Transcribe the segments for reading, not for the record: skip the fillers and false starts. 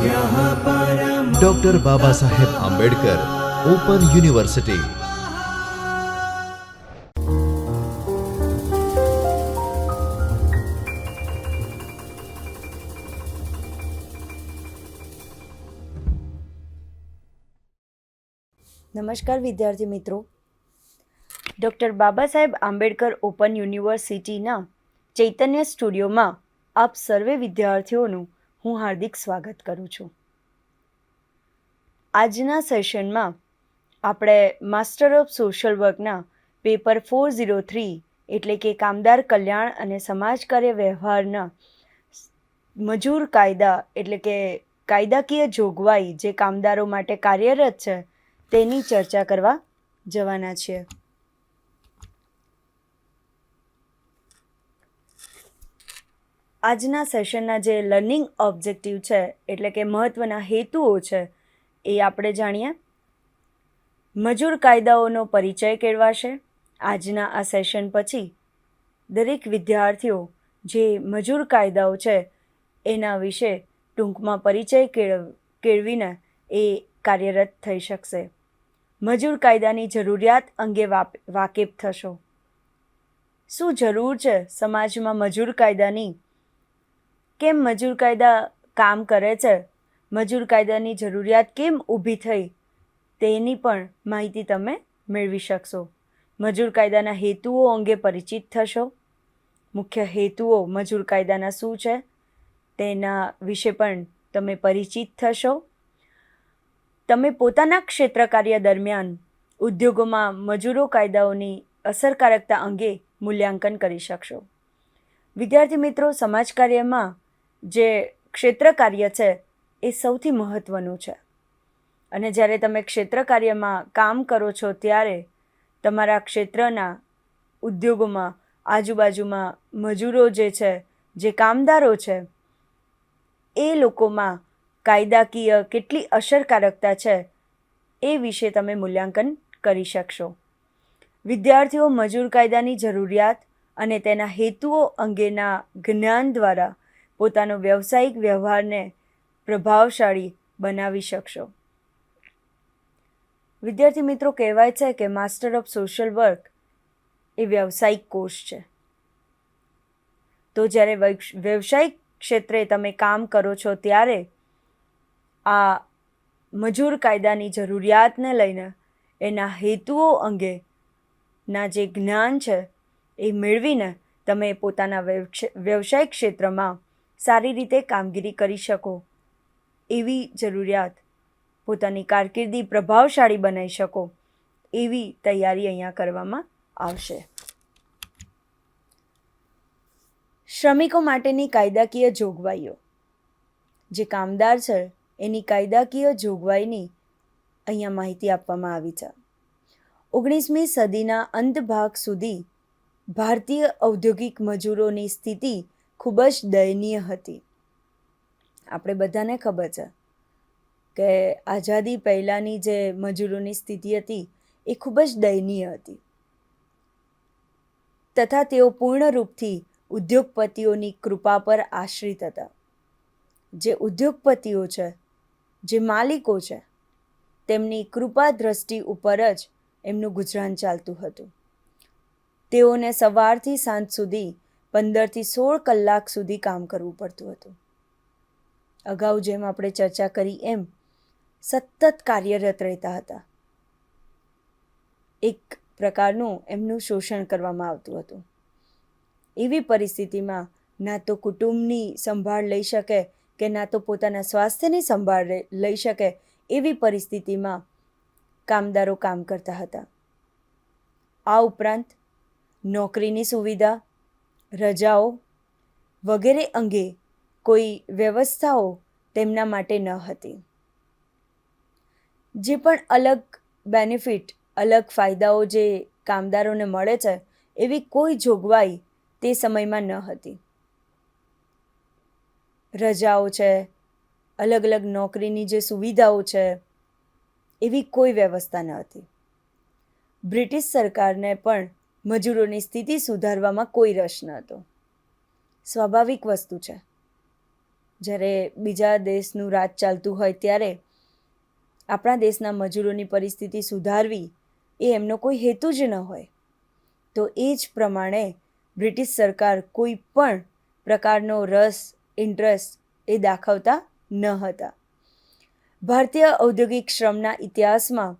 Doctor Baba Saheb Ambedkar open university. નમસ્કાર વિદ્યાર્થી મિત્રો, ડૉક્ટર બાબા સાહેબ આંબેડકર ઓપન યુનિવર્સિટીના ચૈતન્ય સ્ટુડિયોમાં આપ સર્વે વિદ્યાર્થીઓનું હું હાર્દિક સ્વાગત કરું છું. આજના સેશનમાં આપણે માસ્ટર ઓફ સોશિયલ વર્કના પેપર 403 એટલે કે કામદાર કલ્યાણ અને સમાજ કાર્ય વ્યવહારના મજૂર કાયદા એટલે કે કાયદાકીય જોગવાઈ જે કામદારો માટે કાર્યરત છે તેની ચર્ચા કરવા જવાના છીએ. આજના સેશનના જે લર્નિંગ ઓબ્જેક્ટિવ છે એટલે કે મહત્ત્વના હેતુઓ છે એ આપણે જાણીએ. મજૂર કાયદાઓનો પરિચય કેળવાશે. આજના આ સેશન પછી દરેક વિદ્યાર્થીઓ જે મજૂર કાયદાઓ છે એના વિશે ટૂંકમાં પરિચય કેળવીને એ કાર્યરત થઈ શકશે. મજૂર કાયદાની જરૂરિયાત અંગે વાકેફ થશો. શું જરૂર છે સમાજમાં મજૂર કાયદાની? કેમ મજૂર કાયદા કામ કરે છે? મજૂર કાયદાની જરૂરિયાત કેમ ઊભી થઈ? તેની પણ માહિતી તમે મેળવી શકશો. મજૂર કાયદાના હેતુઓ અંગે પરિચિત થશો. મુખ્ય હેતુઓ મજૂર કાયદાના શું છે તેના વિશે પણ તમે પરિચિત થશો. તમે પોતાના ક્ષેત્ર કાર્ય દરમિયાન ઉદ્યોગોમાં મજૂરો કાયદાઓની અસરકારકતા અંગે મૂલ્યાંકન કરી શકશો. વિદ્યાર્થી મિત્રો, સમાજ કાર્યમાં જે ક્ષેત્ર કાર્ય છે એ સૌથી મહત્ત્વનું છે અને જ્યારે તમે ક્ષેત્ર કાર્યમાં કામ કરો છો ત્યારે તમારા ક્ષેત્રના ઉદ્યોગોમાં આજુબાજુમાં મજૂરો જે છે, જે કામદારો છે, એ લોકોમાં કાયદાકીય કેટલી અસરકારકતા છે એ વિશે તમે મૂલ્યાંકન કરી શકશો. વિદ્યાર્થીઓ મજૂર કાયદાની જરૂરિયાત અને તેના હેતુઓ અંગેના જ્ઞાન દ્વારા પોતાનો વ્યવસાયિક વ્યવહારને પ્રભાવશાળી બનાવી શકશો. વિદ્યાર્થી મિત્રો, કહેવાય છે કે માસ્ટર ઓફ સોશિયલ વર્ક એ વ્યવસાયિક કોર્સ છે. તો જ્યારે વ્યવસાયિક ક્ષેત્રે તમે કામ કરો છો ત્યારે આ મજૂર કાયદાની જરૂરિયાતને લઈને એના હેતુઓ અંગેના જે જ્ઞાન છે એ મેળવીને તમે પોતાના વ્યવસાયિક ક્ષેત્રમાં સારી રીતે કામગીરી કરી શકો એવી જરૂરિયાત, પોતાની કારકિર્દી પ્રભાવશાળી બનાવી શકો એવી તૈયારી અહીંયા કરવામાં આવશે. શ્રમિકો માટેની કાયદાકીય જોગવાઈઓ, જે કામદાર છે એની કાયદાકીય જોગવાઈની અહીંયા માહિતી આપવામાં આવી છે. 19મી સદીના અંત ભાગ સુધી ભારતીય ઔદ્યોગિક મજૂરોની સ્થિતિ ખૂબ જ દયનીય હતી. આપણે બધાને ખબર છે કે આઝાદી પહેલાંની જે મજૂરોની સ્થિતિ હતી એ ખૂબ જ દયનીય હતી તથા તેઓ પૂર્ણરૂપથી ઉદ્યોગપતિઓની કૃપા પર આશ્રિત હતા. જે ઉદ્યોગપતિઓ છે, જે માલિકો છે, તેમની કૃપા દ્રષ્ટિ ઉપર જ એમનું ગુજરાન ચાલતું હતું. તેઓને સવારથી સાંજ સુધી 15થી 16 કલાક સુધી કામ કરવું પડતું હતું. અગાઉ જેમ આપણે ચર્ચા કરી એમ સતત કાર્યરત રહેતા હતા. એક પ્રકારનું એમનું શોષણ કરવામાં આવતું હતું. એવી પરિસ્થિતિમાં ના તો કુટુંબની સંભાળ લઈ શકે કે ના તો પોતાના સ્વાસ્થ્યની સંભાળ લઈ શકે એવી પરિસ્થિતિમાં કામદારો કામ કરતા હતા. આ ઉપરાંત નોકરીની સુવિધા, રજાઓ વગેરે અંગે કોઈ વ્યવસ્થાઓ તેમના માટે ન હતી. જે પણ અલગ બેનિફિટ, અલગ ફાયદાઓ જે કામદારોને મળે છે એવી કોઈ જોગવાઈ તે સમયમાં ન હતી. રજાઓ છે, અલગ અલગ નોકરીની જે સુવિધાઓ છે એવી કોઈ વ્યવસ્થા ન હતી. બ્રિટિશ સરકારને પણ મજૂરોની સ્થિતિ સુધારવામાં કોઈ રસ ન હતો. સ્વાભાવિક વસ્તુ છે. જ્યારે બીજા દેશનું રાજ ચાલતું હોય ત્યારે આપણા દેશના મજૂરોની પરિસ્થિતિ સુધારવી એ એમનો કોઈ હેતુ જ ન હોય. તો એ જ પ્રમાણે બ્રિટિશ સરકાર કોઈ પણ પ્રકારનો રસ, ઇન્ટરેસ્ટ એ દાખવતા ન હતા. ભારતીય ઔદ્યોગિક શ્રમના ઇતિહાસમાં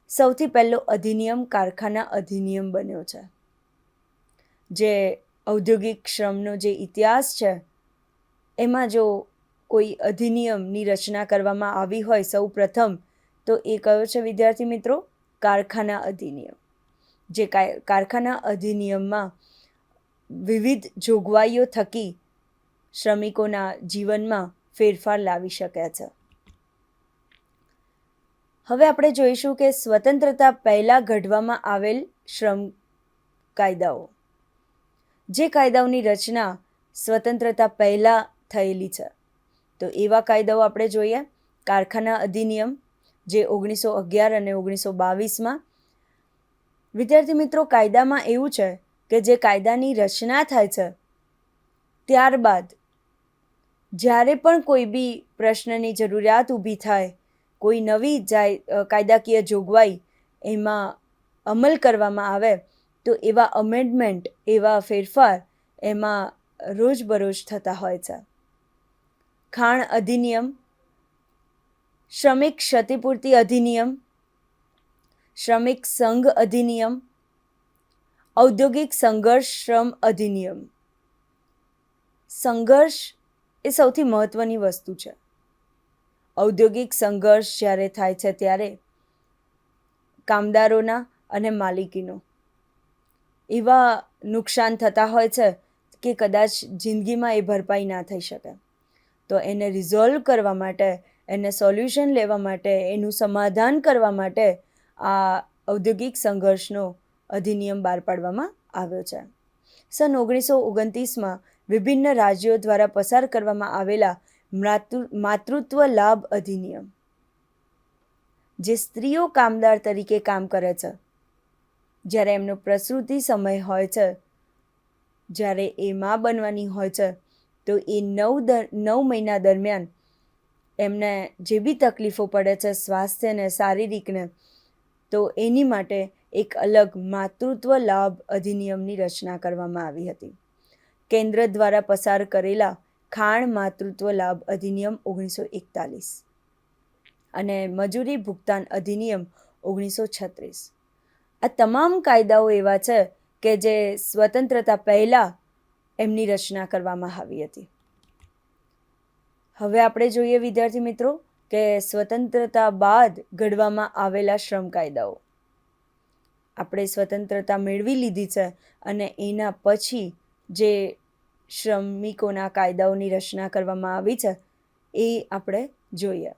સૌથી પહેલો અધિનિયમ કારખાના અધિનિયમ બન્યો છે. જે ઔદ્યોગિક શ્રમનો જે ઇતિહાસ છે એમાં જો કોઈ અધિનિયમની રચના કરવામાં આવી હોય સૌ પ્રથમ, તો એ કયો છે વિદ્યાર્થી મિત્રો? કારખાના અધિનિયમ. જે કારખાના અધિનિયમમાં વિવિધ જોગવાઈઓ થકી શ્રમિકોના જીવનમાં ફેરફાર લાવી શક્યા છે. હવે આપણે જોઈશું કે સ્વતંત્રતા પહેલાં ઘડવામાં આવેલ શ્રમ કાયદાઓ. જે કાયદાઓની રચના સ્વતંત્રતા પહેલાં થયેલી છે, તો એવા કાયદાઓ આપણે જોઈએ. કારખાના અધિનિયમ, જે 1911 અને 1922માં. વિદ્યાર્થી મિત્રો, કાયદામાં એવું છે કે જે કાયદાની રચના થાય છે ત્યારબાદ જ્યારે પણ કોઈ બી પ્રશ્નની જરૂરિયાત ઊભી થાય, કોઈ નવી કાયદાકીય જોગવાઈ એમાં અમલ કરવામાં આવે, તો એવા અમેન્ડમેન્ટ, એવા ફેરફાર એમાં રોજબરોજ થતા હોય છે. ખાણ અધિનિયમ, શ્રમિક ક્ષતિપૂર્તિ અધિનિયમ, શ્રમિક સંઘ અધિનિયમ, ઔદ્યોગિક સંઘર્ષ શ્રમ અધિનિયમ. સંઘર્ષ એ સૌથી મહત્વની વસ્તુ છે. ઔદ્યોગિક સંઘર્ષ જ્યારે થાય છે ત્યારે કામદારોના અને માલિકીનો એવા નુકસાન થતા હોય છે કે કદાચ જિંદગીમાં એ ભરપાઈ ના થઈ શકે. તો એને રિઝોલ્વ કરવા માટે, એને સોલ્યુશન લેવા માટે, એનું સમાધાન કરવા માટે આ ઔદ્યોગિક સંઘર્ષનો અધિનિયમ બહાર પાડવામાં આવ્યો છે. સન 1929માં વિભિન્ન રાજ્યો દ્વારા પસાર કરવામાં આવેલા માતૃત્વ લાભ અધિનિયમ. જે સ્ત્રીઓ કામદાર તરીકે કામ કરે છે, જ્યારે એમનો પ્રસૂતિ સમય હોય છે, જ્યારે એ મા બનવાની હોય છે, તો એ 9 મહિના દરમિયાન એમને જે બી તકલીફો પડે છે સ્વાસ્થ્ય અને શારીરિકને, તો એની માટે એક અલગ માતૃત્વ લાભ અધિનિયમની રચના કરવામાં આવી હતી. કેન્દ્ર દ્વારા પસાર કરેલા ખાણ માતૃત્વ લાભ અધિનિયમ 1941 અને મજૂરી ભુગતાન અધિનિયમ 1936. આ તમામ કાયદાઓ એવા છે કે જે સ્વતંત્રતા પહેલાં એમની રચના કરવામાં આવી હતી. હવે આપણે જોઈએ વિદ્યાર્થી મિત્રો કે સ્વતંત્રતા બાદ ઘડવામાં આવેલા શ્રમ કાયદાઓ. આપણે સ્વતંત્રતા મેળવી લીધી છે અને એના પછી જે શ્રમિકોના કાયદાઓની રચના કરવામાં આવી છે એ આપણે જોઈએ.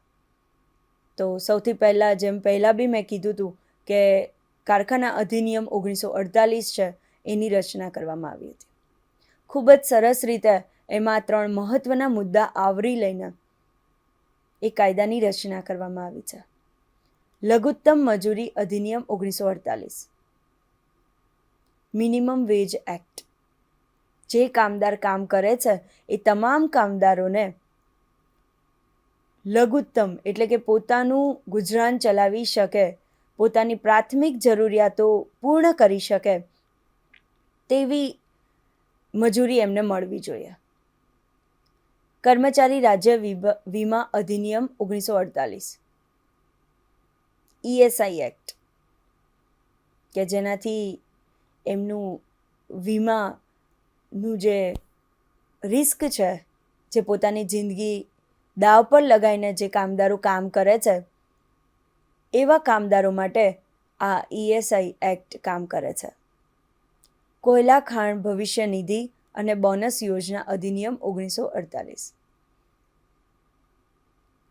તો સૌથી પહેલાં, જેમ પહેલાં બી મેં કીધું હતું કે કારખાના અધિનિયમ 1948 છે, એની રચના કરવામાં આવી હતી. ખૂબ જ સરસ રીતે એમાં 3 મહત્વના મુદ્દા આવરી લઈને એ કાયદાની રચના કરવામાં આવી છે. લઘુત્તમ મજૂરી અધિનિયમ 1948, મિનિમમ વેજ એક્ટ. જે કામદાર કામ કરે છે એ તમામ કામદારોને લઘુત્તમ એટલે કે પોતાનું ગુજરાન ચલાવી શકે, પોતાની પ્રાથમિક જરૂરિયાતો પૂર્ણ કરી શકે તેવી મજૂરી એમને મળવી જોઈએ. કર્મચારી રાજ્ય વીમા અધિનિયમ 1948, ESI એક્ટ, કે જેનાથી એમનું વીમાનું જે રિસ્ક છે, જે પોતાની જિંદગી દાવ પર લગાવીને જે કામદારો કામ કરે છે એવા કામદારો માટે આ ESI એક્ટ કામ કરે છે. કોયલા ખાણ ભવિષ્ય નિધિ અને બોનસ યોજના અધિનિયમ 1948.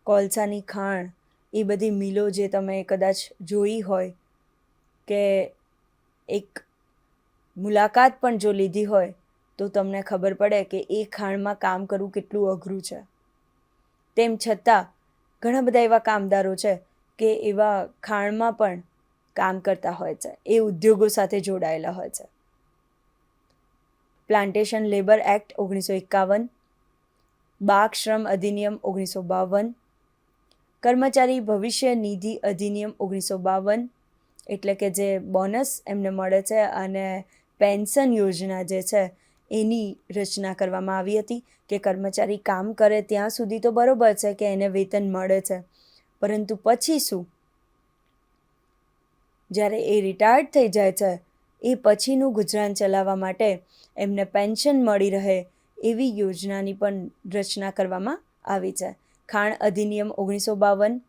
કોલસાની ખાણ, એ બધી મિલો જે તમે કદાચ જોઈ હોય કે એક મુલાકાત પણ જો લીધી હોય તો તમને ખબર પડે કે એ ખાણમાં કામ કરવું કેટલું અઘરું છે. તેમ છતાં ઘણા બધા એવા કામદારો છે કે એવા ખાણમાં પણ કામ કરતા હોય છે, એ ઉદ્યોગો સાથે જોડાયેલા હોય છે. પ્લાન્ટેશન લેબર એક્ટ 1951, બાળ શ્રમ અધિનિયમ 1952, કર્મચારી ભવિષ્ય નિધિ અધિનિયમ 1952, એટલે કે જે બોનસ એમને મળે છે અને પેન્શન યોજના જે છે એની રચના કરવામાં આવી હતી કે કર્મચારી કામ કરે ત્યાં સુધી તો બરોબર છે કે એને વેતન મળે છે, પરંતુ પછી શું, જ્યારે એ રિટાયર્ડ થઈ જાય છે એ પછીનું ગુજરાન ચલાવવા માટે એમને પેન્શન મળી રહે એવી યોજનાની પણ રચના કરવામાં આવી છે. ખાણ અધિનિયમ 1952,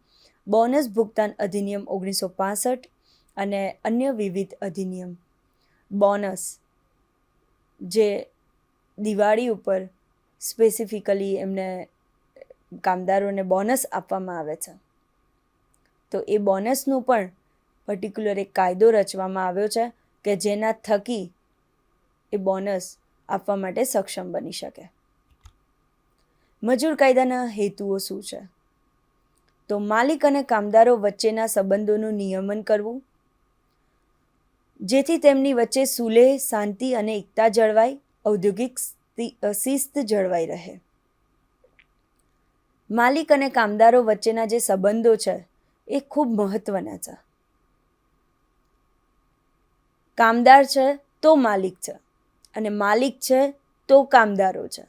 બોનસ ભુગતાન અધિનિયમ 1965 અને અન્ય વિવિધ અધિનિયમ. બોનસ જે દિવાળી ઉપર સ્પેસિફિકલી એમને કામદારોને બોનસ આપવામાં આવે છે, તો એ બોનસનું પણ પર્ટિક્યુલર એક કાયદો રચવામાં આવ્યો છે કે જેના થકી એ બોનસ આપવા માટે સક્ષમ બની શકે. મજૂર કાયદાના હેતુઓ શું છે? તો માલિક અને કામદારો વચ્ચેના સંબંધોનું નિયમન કરવું, જેથી તેમની વચ્ચે સુલેહ, શાંતિ અને એકતા જળવાય, ઔદ્યોગિક શિસ્ત જળવાઈ રહે. માલિક અને કામદારો વચ્ચેના જે સંબંધો છે એ ખૂબ મહત્વના છે. કામદાર છે તો માલિક છે અને માલિક છે તો કામદારો છે.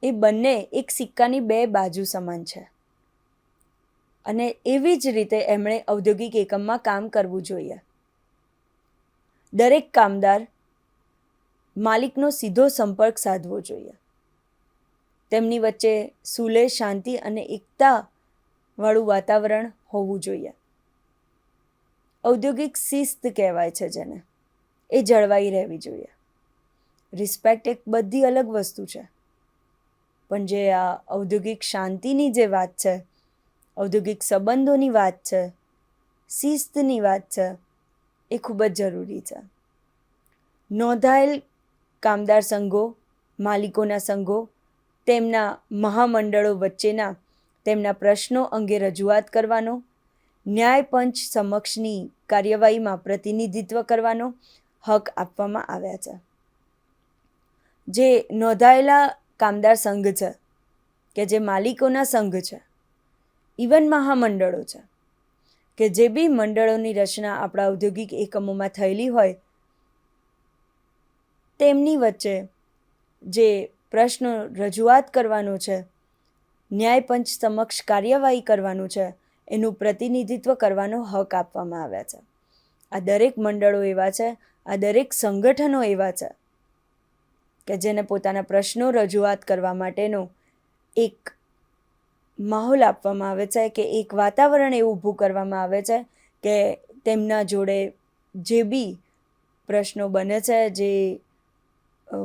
એ બંને એક સિક્કાની બે બાજુ સમાન છે અને એવી જ રીતે એમણે ઔદ્યોગિક એકમમાં કામ કરવું જોઈએ. દરેક કામદાર માલિકનો સીધો સંપર્ક સાધવો જોઈએ. તેમની વચ્ચે સુલેહ, શાંતિ અને એકતાવાળું વાતાવરણ હોવું જોઈએ. ઔદ્યોગિક શિસ્ત કહેવાય છે જેને, એ જળવાઈ રહેવી જોઈએ. રિસ્પેક્ટ એક બધી અલગ વસ્તુ છે, પણ જે આ ઔદ્યોગિક શાંતિની જે વાત છે, ઔદ્યોગિક સંબંધોની વાત છે, શિસ્તની વાત છે, એ ખૂબ જ જરૂરી છે. નોંધાયેલ કામદાર સંઘો, માલિકોના સંઘો તેમના મહામંડળો વચ્ચેના તેમના પ્રશ્નો અંગે રજૂઆત કરવાનો, ન્યાયપંચ સમક્ષની કાર્યવાહીમાં પ્રતિનિધિત્વ કરવાનો હક આપવામાં આવ્યા છે. જે નોંધાયેલા કામદાર સંઘ છે કે જે માલિકોના સંઘ છે, ઇવન મહામંડળો છે, કે જે બી મંડળોની રચના આપણા ઔદ્યોગિક એકમોમાં થયેલી હોય, તેમની વચ્ચે જે પ્રશ્નો રજૂઆત કરવાનો છે, ન્યાયપંચ સમક્ષ કાર્યવાહી કરવાનું છે, એનું પ્રતિનિધિત્વ કરવાનો હક આપવામાં આવ્યા છે. આ દરેક મંડળો એવા છે, આ દરેક સંગઠનો એવા છે કે જેને પોતાના પ્રશ્નો રજૂઆત કરવા માટેનો એક માહોલ આપવામાં આવે છે, કે એક વાતાવરણ એવું ઊભું કરવામાં આવે છે કે તેમના જોડે જે બી પ્રશ્નો બને છે, જે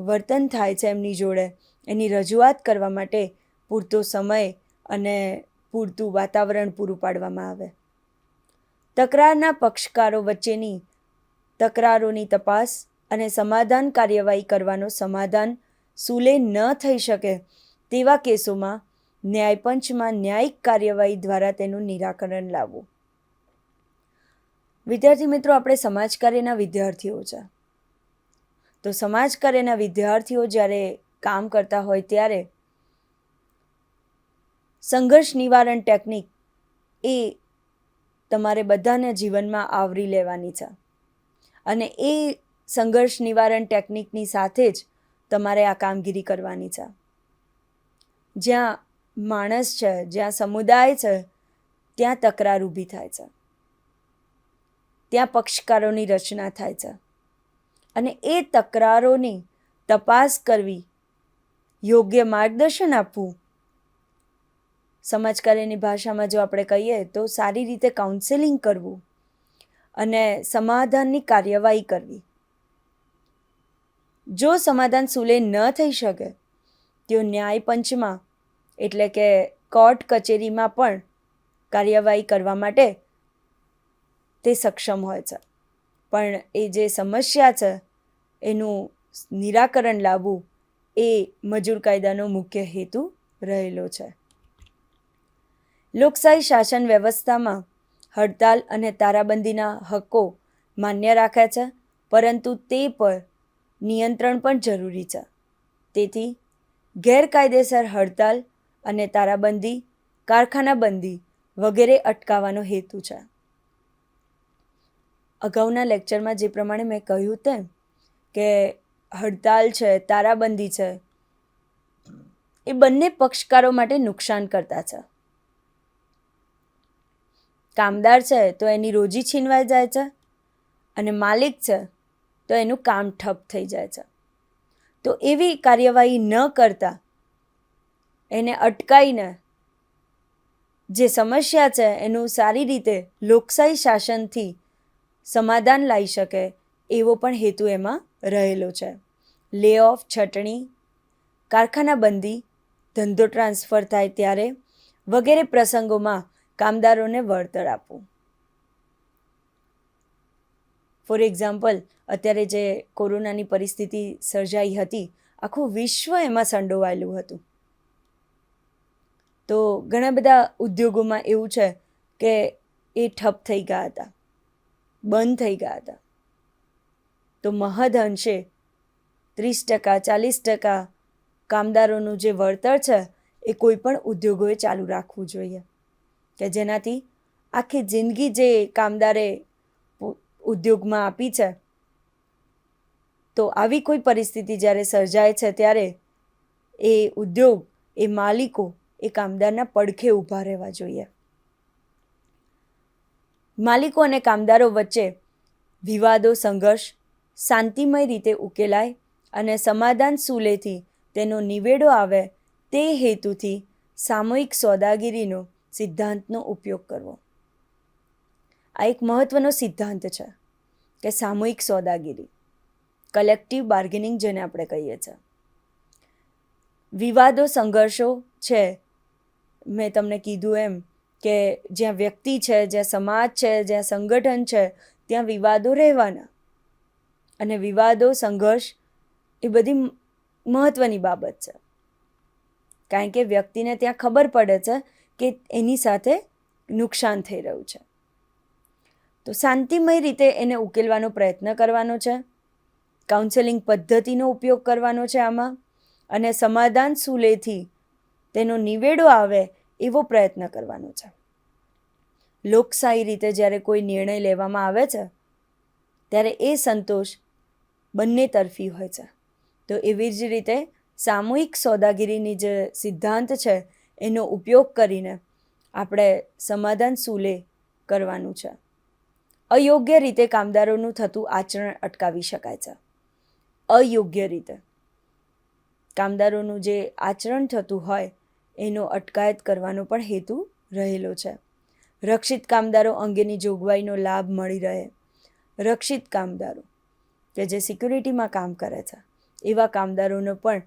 વર્તન થાય છે એમની જોડે, એની રજૂઆત કરવા માટે પૂરતો સમય અને પૂરતું વાતાવરણ પૂરું પાડવામાં આવે. તકરારના પક્ષકારો વચ્ચેની તકરારોની તપાસ અને સમાધાન કાર્યવાહી કરવાનો સમાધાન સુલેહ ન થઈ શકે તેવા કેસોમાં ન્યાયપંચમાં ન્યાયિક કાર્યવાહી દ્વારા તેનું નિરાકરણ લાવવું. વિદ્યાર્થી મિત્રો, આપણે સમાજકાર્યના વિદ્યાર્થીઓ છે, તો સમાજકાર્યના વિદ્યાર્થીઓ જ્યારે કામ કરતા હોય ત્યારે સંઘર્ષ નિવારણ ટેકનિક એ તમારે બધાના જીવનમાં આવરી લેવાની છે અને એ સંઘર્ષ નિવારણ ટેકનિકની સાથે જ તમારે આ કામગીરી કરવાની છે. જ્યાં માણસ છે, જ્યાં સમુદાય છે, ત્યાં તકરાર ઊભી થાય છે, ત્યાં પક્ષકારોની રચના થાય છે અને એ તકરારોની તપાસ કરવી, યોગ્ય માર્ગદર્શન આપવું, સમાજકાર્યની ભાષામાં જો આપણે કહીએ તો સારી રીતે કાઉન્સેલિંગ કરવું અને સમાધાનની કાર્યવાહી કરવી. જો સમાધાન સુલેહ ન થઈ શકે તો ન્યાયપંચમાં એટલે કે કોર્ટ કચેરીમાં પણ કાર્યવાહી કરવા માટે તે સક્ષમ હોય છે. પણ એ જે સમસ્યા છે એનું નિરાકરણ લાવવું એ મજૂર કાયદાનો મુખ્ય હેતુ રહેલો છે. લોકશાહી શાસન વ્યવસ્થામાં હડતાલ અને તારાબંધીના હકો માન્ય રાખે છે, પરંતુ તે પર નિયંત્રણ પણ જરૂરી છે. તેથી ગેરકાયદેસર હડતાલ અને તારાબંધી, કારખાનાબંધી વગેરે અટકાવવાનો હેતુ છે. અગાઉના લેક્ચરમાં જે પ્રમાણે મેં કહ્યું તેમ કે હડતાલ છે, તારાબંધી છે, એ બંને પક્ષકારો માટે નુકસાન કરતા છે. કામદાર છે તો એની રોજી છીનવાઈ જાય છે અને માલિક છે તો એનું કામ ઠપ થઈ જાય છે. તો એવી કાર્યવાહી ન કરતા એને અટકાઈને જે સમસ્યા છે એનું સારી રીતે લોકશાહી શાસનથી સમાધાન લાવી શકે એવો પણ હેતુ એમાં રહેલો છે. લે ઓફ, છટણી, કારખાનાબંધી, ધંધો ટ્રાન્સફર થાય ત્યારે વગેરે પ્રસંગોમાં કામદારોને વળતર આપવું. ફોર એક્ઝામ્પલ, અત્યારે જે કોરોનાની પરિસ્થિતિ સર્જાઈ હતી, આખું વિશ્વ એમાં સંડોવાયેલું હતું. તો ઘણા બધા ઉદ્યોગોમાં એવું છે કે એ ઠપ થઈ ગયા હતા, બંધ થઈ ગયા હતા. તો મહદ અંશે 30%, 40% કામદારોનું જે વળતર છે એ કોઈ પણ ઉદ્યોગોએ ચાલુ રાખવું જોઈએ કે જેનાથી આખી જિંદગી જે કામદારે ઉદ્યોગમાં આપી છે, તો આવી કોઈ પરિસ્થિતિ જ્યારે સર્જાય છે ત્યારે એ ઉદ્યોગ, એ માલિકો એ કામદારના પડખે ઊભા રહેવા જોઈએ. માલિકો અને કામદારો વચ્ચે વિવાદો, સંઘર્ષ શાંતિમય રીતે ઉકેલાય અને સમાધાન સુલેથી તેનો નિવેડો આવે તે હેતુથી સામૂહિક સોદાગીરીનો સિદ્ધાંતનો ઉપયોગ કરવો. આ એક મહત્વનો સિદ્ધાંત છે કે સામૂહિક સોદાગીરી, કલેક્ટિવ બાર્ગેનિંગ જેને આપણે કહીએ છીએ. વિવાદો, સંઘર્ષો છે, મેં તમને કીધું એમ કે જ્યાં વ્યક્તિ છે, જ્યાં સમાજ છે, જ્યાં સંગઠન છે, ત્યાં વિવાદો રહેવાના. અને વિવાદો, સંઘર્ષ એ બધી મહત્વની બાબત છે, કારણ કે વ્યક્તિને ત્યાં ખબર પડે છે કે એની સાથે નુકસાન થઈ રહ્યું છે. તો શાંતિમય રીતે એને ઉકેલવાનો પ્રયત્ન કરવાનો છે, કાઉન્સેલિંગ પદ્ધતિનો ઉપયોગ કરવાનો છે આમાં, અને સમાધાન સુલેથી તેનો નિવેડો આવે એવો પ્રયત્ન કરવાનો છે. લોકશાહી રીતે જ્યારે કોઈ નિર્ણય લેવામાં આવે છે ત્યારે એ સંતોષ બંને તરફી હોય છે. તો એવી જ રીતે સામૂહિક સોદાગીરીની જે સિદ્ધાંત છે એનો ઉપયોગ કરીને આપણે સમાધાન સુલે કરવાનું છે. અયોગ્ય રીતે કામદારોનું થતું આચરણ અટકાવી શકાય છે. અયોગ્ય રીતે કામદારોનું જે આચરણ થતું હોય એનો અટકાયત કરવાનો પણ હેતુ રહેલો છે. રક્ષિત કામદારો અંગેની જોગવાઈનો લાભ મળી રહે. રક્ષિત કામદારો કે જે સિક્યુરિટીમાં કામ કરે છે એવા કામદારોનો પણ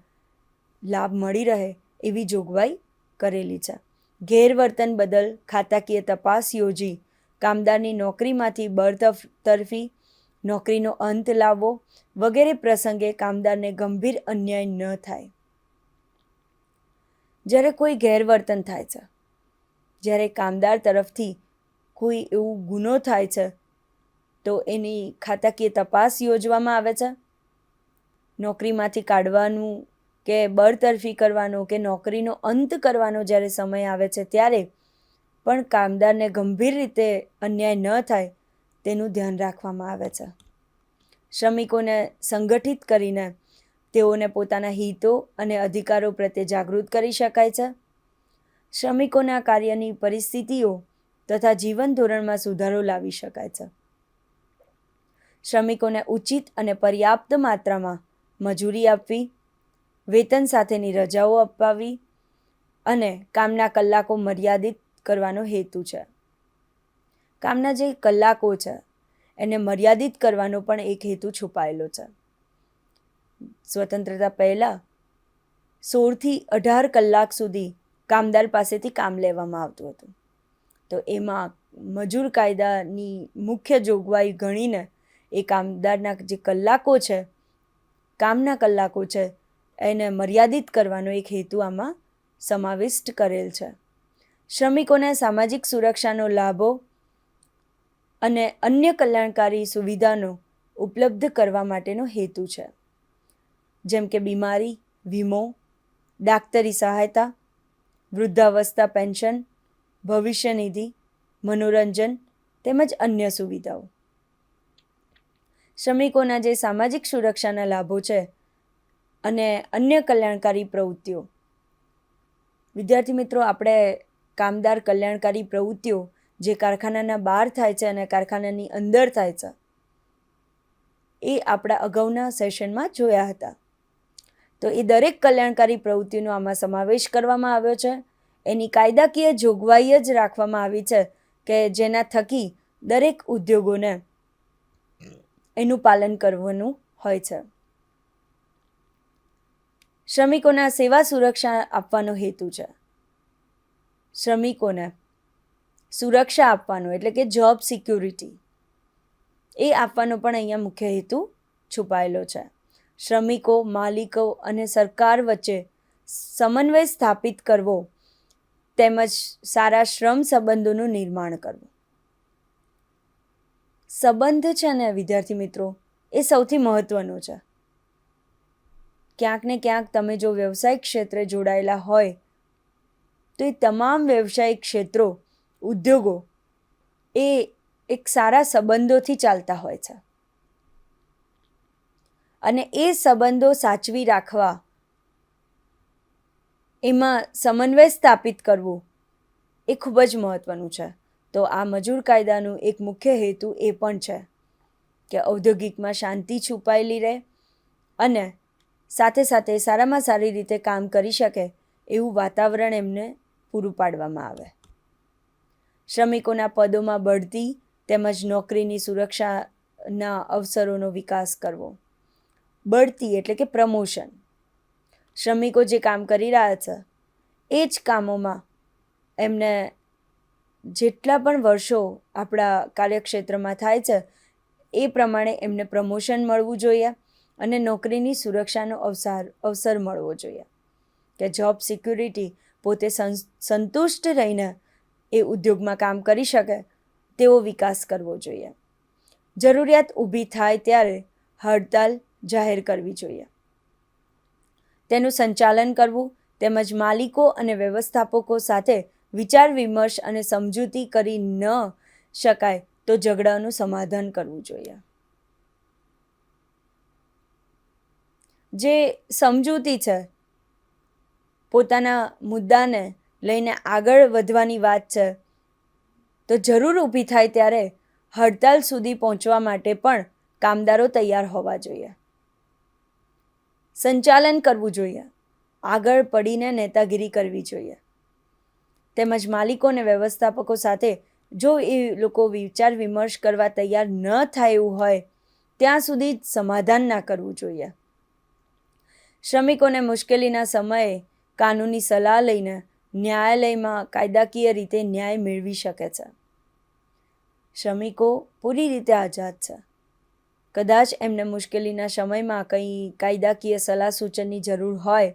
લાભ મળી રહે એવી જોગવાઈ કરેલી છે. ગેરવર્તન બદલ ખાતાકીય તપાસ યોજી કામદારની નોકરીમાંથી બરતરફી, નોકરીનો અંત લાવવો વગેરે પ્રસંગે કામદારને ગંભીર અન્યાય ન થાય. જ્યારે કોઈ ગેરવર્તન થાય છે, જ્યારે કામદાર તરફથી કોઈ એવું ગુનો થાય છે તો એની ખાતાકીય તપાસ યોજવામાં આવે છે. નોકરીમાંથી કાઢવાનું કે બરતરફી કરવાનો કે નોકરીનો અંત કરવાનો જ્યારે સમય આવે છે ત્યારે પણ કામદારને ગંભીર રીતે અન્યાય ન થાય તેનું ધ્યાન રાખવામાં આવે છે. શ્રમિકોને સંગઠિત કરીને તેઓને પોતાના હિતો અને અધિકારો પ્રત્યે જાગૃત કરી શકાય છે. શ્રમિકોના કાર્યની પરિસ્થિતિઓ તથા જીવન ધોરણમાં સુધારો લાવી શકાય છે. શ્રમિકોને ઉચિત અને પર્યાપ્ત માત્રામાં મજૂરી આપવી, વેતન સાથેની રજાઓ અપાવવી અને કામના કલાકો મર્યાદિત કરવાનો હેતુ છે. કામના જે કલાકો છે એને મર્યાદિત કરવાનો પણ એક હેતુ છુપાયેલો છે. સ્વતંત્રતા પહેલાં 16થી 18 કલાક સુધી કામદાર પાસેથી કામ લેવામાં આવતું હતું. તો એમાં મજૂર કાયદાની મુખ્ય જોગવાઈ ગણીને એ કામદારના જે કલાકો છે, કામના કલાકો છે, એને મર્યાદિત કરવાનો એક હેતુ આમાં સમાવિષ્ટ કરેલ છે. શ્રમિકોને સામાજિક સુરક્ષાનો લાભો અને અન્ય કલ્યાણકારી સુવિધાનો ઉપલબ્ધ કરવા માટેનો હેતુ છે, જેમ કે બીમારી, વીમો, ડાક્ટરી સહાયતા, વૃદ્ધાવસ્થા પેન્શન, ભવિષ્ય નિધિ, મનોરંજન તેમજ અન્ય સુવિધાઓ. શ્રમિકોના જે સામાજિક સુરક્ષાના લાભો છે અને અન્ય કલ્યાણકારી પ્રવૃત્તિઓ. વિદ્યાર્થી મિત્રો, આપણે કામદાર કલ્યાણકારી પ્રવૃત્તિઓ જે કારખાનાના બહાર થાય છે અને કારખાનાની અંદર થાય છે એ આપણા અગાઉના સેશનમાં જોયા હતા. તો એ દરેક કલ્યાણકારી પ્રવૃત્તિનો આમાં સમાવેશ કરવામાં આવ્યો છે. એની કાયદાકીય જોગવાઈ જ રાખવામાં આવી છે કે જેના થકી દરેક ઉદ્યોગોને એનું પાલન કરવાનું હોય છે. શ્રમિકોના સેવા સુરક્ષા આપવાનો હેતુ છે. શ્રમિકોને સુરક્ષા આપવાનો એટલે કે જોબ સિક્યુરિટી એ આપવાનો પણ અહીંયા મુખ્ય હેતુ છુપાયેલો છે. શ્રમિકો, માલિકો અને સરકાર વચ્ચે સમન્વય સ્થાપિત કરવો તેમજ સારા શ્રમ સંબંધોનું નિર્માણ કરવું. સંબંધ છે ને વિદ્યાર્થી મિત્રો, એ સૌથી મહત્વનો છે. ક્યાંક ને ક્યાંક તમે જો વ્યવસાયિક ક્ષેત્રે જોડાયેલા હોય તો એ તમામ વ્યવસાયિક ક્ષેત્રો, ઉદ્યોગો એ એક સારા સંબંધોથી ચાલતા હોય છે. અને એ સંબંધો સાચવી રાખવા, એમાં સમન્વય સ્થાપિત કરવું એ ખૂબ જ મહત્વનું છે. તો આ મજૂર કાયદાનું એક મુખ્ય હેતુ એ પણ છે કે ઔદ્યોગિકમાં શાંતિ છુપાયેલી રહે અને સાથે સાથે સારામાં સારી રીતે કામ કરી શકે એવું વાતાવરણ એમને પૂરું પાડવામાં આવે. શ્રમિકોના પદોમાં બઢતી તેમજ નોકરીની સુરક્ષાના અવસરોનો વિકાસ કરવો. બઢતી એટલે કે પ્રમોશન. શ્રમિકો જે કામ કરી રહ્યા છે એ જ કામોમાં એમને જેટલા પણ વર્ષો આપણા કાર્યક્ષેત્રમાં થાય છે એ પ્રમાણે એમને પ્રમોશન મળવું જોઈએ અને નોકરીની સુરક્ષાનો અવસર મળવો જોઈએ કે જોબ સિક્યુરિટી પોતે સંતુષ્ટ રહીને એ ઉદ્યોગમાં કામ કરી શકે તેવો વિકાસ કરવો જોઈએ. જરૂરિયાત ઊભી થાય ત્યારે હડતાલ જાહેર કરવી જોઈએ. તેનું સંચાલન કરવું તેમજ માલિકો અને વ્યવસ્થાપકો સાથે વિચાર વિમર્શ અને સમજૂતી કરી ન શકાય તો ઝઘડાનું સમાધાન કરવું જોઈએ. જે સમજૂતી છે, પોતાના મુદ્દાને લઈને આગળ વધવાની વાત છે, તો જરૂર ઊભી થાય ત્યારે હડતાલ સુધી પહોંચવા માટે પણ કામદારો તૈયાર હોવા જોઈએ. સંચાલન કરવું જોઈએ, આગળ પડીને નેતાગીરી કરવી જોઈએ. તેમજ માલિકો અને વ્યવસ્થાપકો સાથે જો એ લોકો વિચાર વિમર્શ કરવા તૈયાર ન થાય એવું હોય ત્યાં સુધી સમાધાન ના કરવું જોઈએ. શ્રમિકોને મુશ્કેલીના સમયે કાનૂની સલાહ લઈને ન્યાયાલયમાં કાયદાકીય રીતે ન્યાય મેળવી શકે છે. શ્રમિકો પૂરી રીતે આઝાદ છે. કદાચ એમને મુશ્કેલીના સમયમાં કંઈ કાયદાકીય સલાહ સૂચનની જરૂર હોય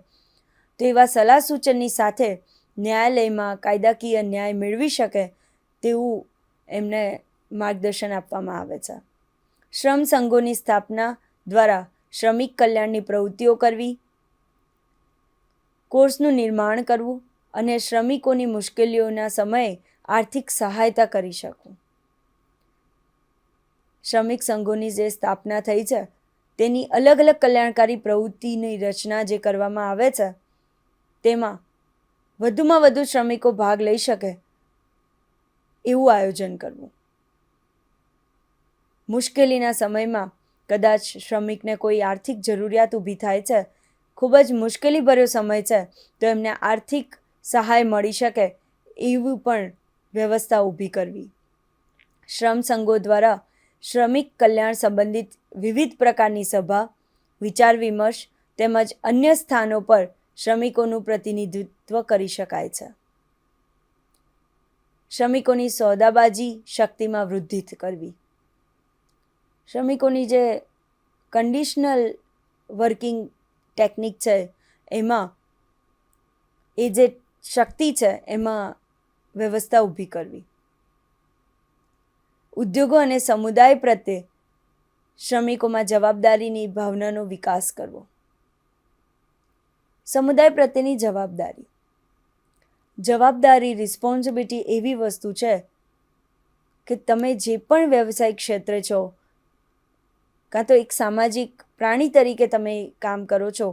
તો એવા સલાહ સૂચનની સાથે ન્યાયાલયમાં કાયદાકીય ન્યાય મેળવી શકે તેવું એમને માર્ગદર્શન આપવામાં આવે છે. શ્રમ સંઘોની સ્થાપના દ્વારા શ્રમિક કલ્યાણની પ્રવૃત્તિઓ કરવી, કોર્સનું નિર્માણ કરવું અને શ્રમિકોની મુશ્કેલીઓના સમયે આર્થિક સહાયતા કરી શકવું. શ્રમિક સંઘોની જે સ્થાપના થઈ છે તેની અલગ અલગ કલ્યાણકારી પ્રવૃત્તિની રચના જે કરવામાં આવે છે તેમાં વધુમાં વધુ શ્રમિકો ભાગ લઈ શકે એવું આયોજન કરવું. મુશ્કેલીના સમયમાં કદાચ શ્રમિકને કોઈ આર્થિક જરૂરિયાત ઊભી થાય છે, ખૂબ જ મુશ્કેલીભર્યો સમય છે, તો એમને આર્થિક સહાય મળી શકે એવી પણ વ્યવસ્થા ઊભી કરવી. શ્રમ સંઘો દ્વારા શ્રમિક કલ્યાણ સંબંધિત વિવિધ પ્રકારની સભા, વિચાર વિમર્શ તેમજ અન્ય સ્થાનો પર શ્રમિકોનું પ્રતિનિધિત્વ કરી શકાય છે. શ્રમિકોની સોદાબાજી શક્તિમાં વૃદ્ધિ કરવી. શ્રમિકોની જે કન્ડિશનલ વર્કિંગ ટેકનિક છે એમાં એ જે શક્તિ છે એમાં વ્યવસ્થા ઊભી કરવી. ઉદ્યોગો અને સમુદાય પ્રત્યે શ્રમિકોમાં જવાબદારીની ભાવનાનો વિકાસ કરવો. સમુદાય પ્રત્યેની જવાબદારી રિસ્પોન્સિબિલિટી એવી વસ્તુ છે કે તમે જે પણ વ્યવસાયિક ક્ષેત્રે છો, કાં તો એક સામાજિક પ્રાણી તરીકે તમે કામ કરો છો,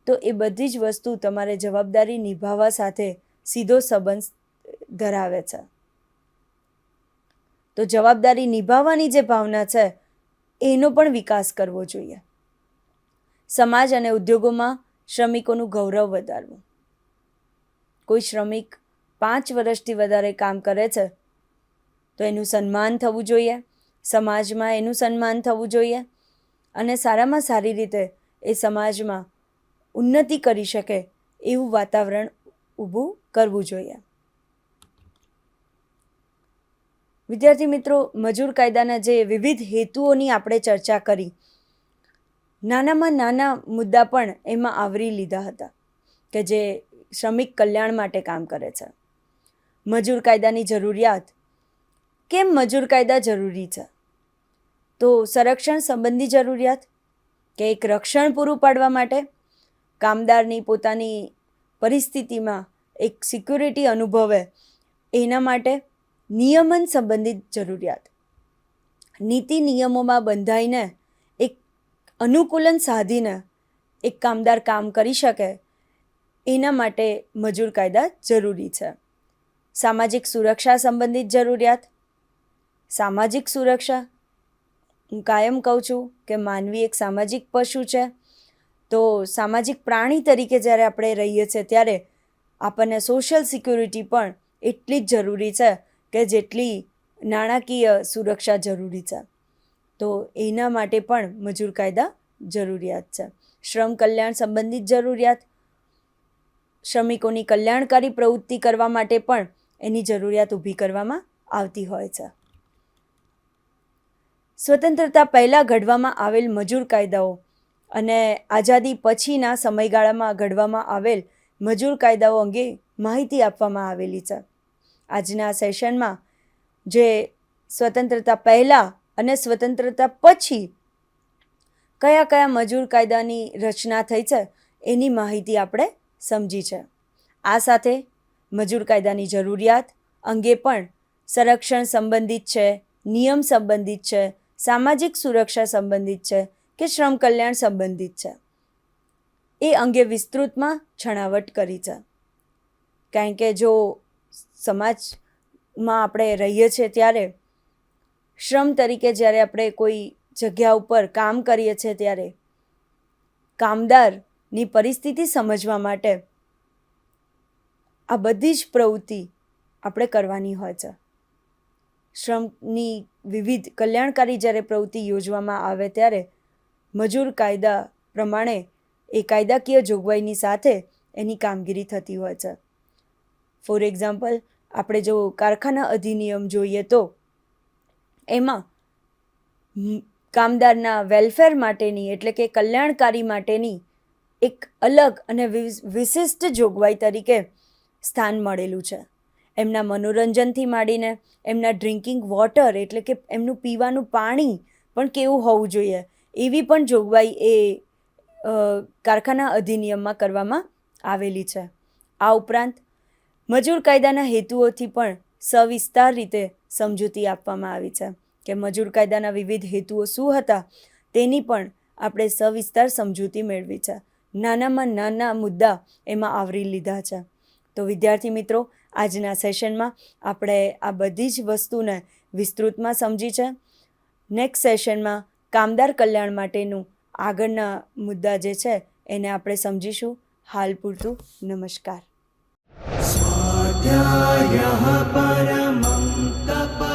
તો એ બધી જ વસ્તુ તમારે જવાબદારી નિભાવવા સાથે સીધો સંબંધ ધરાવે છે. તો જવાબદારી નિભાવવાની જે ભાવના છે એનો પણ વિકાસ કરવો જોઈએ. સમાજ અને ઉદ્યોગોમાં શ્રમિકોનું ગૌરવ વધારવું. કોઈ શ્રમિક 5 વર્ષથી વધારે કામ કરે છે તો એનું સન્માન થવું જોઈએ, સમાજમાં એનું સન્માન થવું જોઈએ અને સારામાં સારી રીતે એ સમાજમાં ઉન્નતિ કરી શકે એવું વાતાવરણ ઊભું કરવું જોઈએ. વિદ્યાર્થી મિત્રો, મજૂર કાયદાના જે વિવિધ હેતુઓની આપણે ચર્ચા કરી, નાનામાં નાના મુદ્દા પણ એમાં આવરી લીધા હતા કે જે શ્રમિક કલ્યાણ માટે કામ કરે છે. મજૂર કાયદાની જરૂરિયાત. કેમ મજૂર કાયદા જરૂરી છે? તો સંરક્ષણ સંબંધી જરૂરિયાત, કે એક રક્ષણ પૂરું પાડવા માટે, કામદારની પોતાની પરિસ્થિતિમાં એક સિક્યુરિટી અનુભવે એના માટે, નિયમન સંબંધિત જરૂરિયાત, નીતિ નિયમોમાં બંધાઈને એક અનુકૂલન સાધીને એક કામદાર કામ કરી શકે એના માટે મજૂર કાયદા જરૂરી છે. સામાજિક સુરક્ષા સંબંધિત જરૂરિયાત. સામાજિક સુરક્ષા, હું કાયમ કહું છું કે માનવી એક સામાજિક પશુ છે, તો સામાજિક પ્રાણી તરીકે જ્યારે આપણે રહીએ છીએ ત્યારે આપણને સોશિયલ સિક્યુરિટી પણ એટલી જ જરૂરી છે કે જેટલી નાણાકીય સુરક્ષા જરૂરી છે. તો એના માટે પણ મજૂર કાયદા જરૂરિયાત છે. શ્રમ કલ્યાણ સંબંધિત જરૂરિયાત. શ્રમિકોની કલ્યાણકારી પ્રવૃત્તિ કરવા માટે પણ એની જરૂરિયાત ઊભી કરવામાં આવતી હોય છે. સ્વતંત્રતા પહેલાં ઘડવામાં આવેલ મજૂર કાયદાઓ અને આઝાદી પછીના સમયગાળામાં ઘડવામાં આવેલ મજૂર કાયદાઓ અંગે માહિતી આપવામાં આવેલી છે. આજના સેશનમાં જે સ્વતંત્રતા પહેલાં અને સ્વતંત્રતા પછી કયા કયા મજૂર કાયદાની રચના થઈ છે એની માહિતી આપણે સમજી છે. આ સાથે મજૂર કાયદાની જરૂરિયાત અંગે પણ સંરક્ષણ સંબંધિત છે, નિયમ સંબંધિત છે, સામાજિક સુરક્ષા સંબંધિત છે કે શ્રમ કલ્યાણ સંબંધિત છે, એ અંગે વિસ્તૃતમાં છણાવટ કરી છે. કારણ કે જો સમાજમાં આપણે રહીએ છીએ ત્યારે શ્રમ તરીકે જ્યારે આપણે કોઈ જગ્યા ઉપર કામ કરીએ છીએ ત્યારે કામદારની પરિસ્થિતિ સમજવા માટે આ બધી જ પ્રવૃત્તિ આપણે કરવાની હોય છે. શ્રમની વિવિધ કલ્યાણકારી જ્યારે પ્રવૃત્તિ યોજવામાં આવે ત્યારે મજૂર કાયદા પ્રમાણે એ કાયદાકીય જોગવાઈની સાથે એની કામગીરી થતી હોય છે. ફોર એક્ઝામ્પલ, આપણે જો કારખાના અધિનિયમ જોઈએ તો એમાં કામદારના વેલફેર માટેની એટલે કે કલ્યાણકારી માટેની એક અલગ અને વિશિષ્ટ જોગવાઈ તરીકે સ્થાન મળેલું છે. એમના મનોરંજનથી માંડીને એમના ડ્રિંકિંગ વોટર એટલે કે એમનું પીવાનું પાણી પણ કેવું હોવું જોઈએ એવી પણ જોગવાઈ એ કારખાના અધિનિયમમાં કરવામાં આવેલી છે. આ ઉપરાંત મજૂર કાયદાના હેતુઓથી પણ સવિસ્તાર રીતે સમજૂતી આપવામાં આવી છે કે મજૂર કાયદાના વિવિધ હેતુઓ શું હતા તેની પણ આપણે સવિસ્તાર સમજૂતી મેળવી છે. નાનામાં નાના મુદ્દા એમાં આવરી લીધા છે. તો વિદ્યાર્થી મિત્રો, આજના સેશનમાં આપણે આ બધી જ વસ્તુને વિસ્તૃતમાં સમજી છે. નેક્સ્ટ સેશનમાં કામદાર કલ્યાણ માટેનું આગળના મુદ્દા જે છે એને આપણે સમજીશું. હાલ પૂરતું નમસ્કાર. स्वाध्यायः परमं तप